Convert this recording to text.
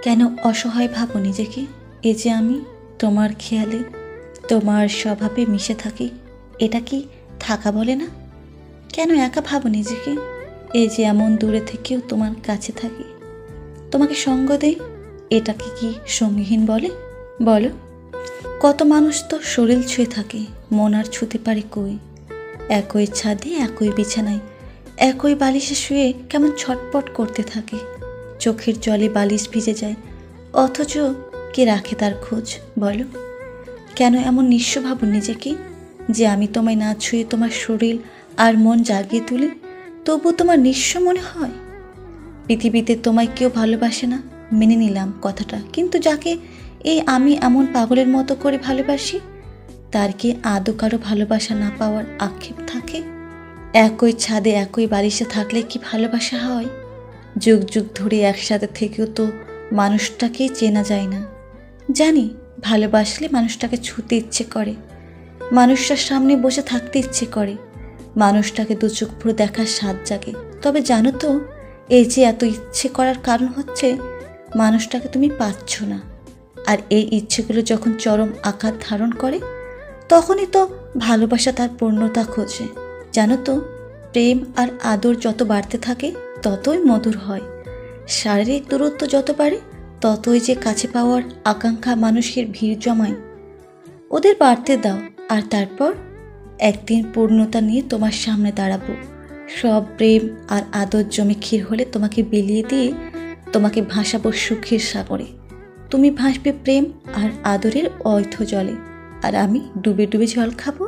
কেন অসহায় ভাবো নিজেকে? এই যে আমি তোমার খেয়ালে, তোমার স্বভাবে মিশে থাকি, এটা কি থাকা বলে না? কেন একা ভাবো নিজেকে? এই যে এমন দূরে থেকেও তোমার কাছে থাকি, তোমাকে সঙ্গ দেই, এটাকে কি সঙ্গীহীন বলে? বলো। কত মানুষ তো শরীর ছুঁয়ে থাকে, মন আর ছুঁতে পারে কই? একই ছাদে, একই বিছানায়, একই বালিশে শুয়ে কেমন ছটপট করতে থাকে। চোখের জলে বালিশ ভিজে যায়, অথচ কে রাখে তার খোঁজ? বলো। কেন এমন নিঃস্ব ভাবো নিজেকে যে আমি তোমায় না ছুঁয়ে তোমার শরীর আর মন জাগিয়ে তুলি, তবু তোমার নিঃস্ব মনে হয়? পৃথিবীতে তোমায় কেউ ভালোবাসে না, মেনে নিলাম কথাটা, কিন্তু যাকে এই আমি এমন পাগলের মতো করে ভালোবাসি, তার কি আদৌ কারো ভালোবাসা না পাওয়ার আক্ষেপ থাকে? একই ছাদে, একই বালিশে থাকলে কি ভালোবাসা হয়? যুগ যুগ ধরে একসাথে থেকেও তো মানুষটাকেই চেনা যায় না। জানি, ভালোবাসলে মানুষটাকে ছুঁতে ইচ্ছে করে, মানুষটার সামনে বসে থাকতে ইচ্ছে করে, মানুষটাকে দু চোখ ভরে দেখার স্বাদ জাগে। তবে জানো তো, এই যে এত ইচ্ছে করার কারণ হচ্ছে মানুষটাকে তুমি পাচ্ছ না। আর এই ইচ্ছেগুলো যখন চরম আকার ধারণ করে, তখনই তো ভালোবাসা তার পূর্ণতা খোঁজে। জানো তো, প্রেম আর আদর যত বাড়তে থাকে ততই মধুর হয়। শারীরিক দূরত্ব যত বাড়ে ততই যে কাছে পাওয়ার আকাঙ্ক্ষা মানুষের ভিড় জমায়। ওদের বাড়তে দাও, আর তারপর একদিন পূর্ণতা নিয়ে তোমার সামনে দাঁড়াবো। সব প্রেম আর আদর জমে ক্ষীর হলে তোমাকে বিলিয়ে দিয়ে তোমাকে ভাসাবো সুখের সাগরে। তুমি ভাসবে প্রেম আর আদরের অয়থ জলে, আর আমি ডুবে ডুবে জল খাবো।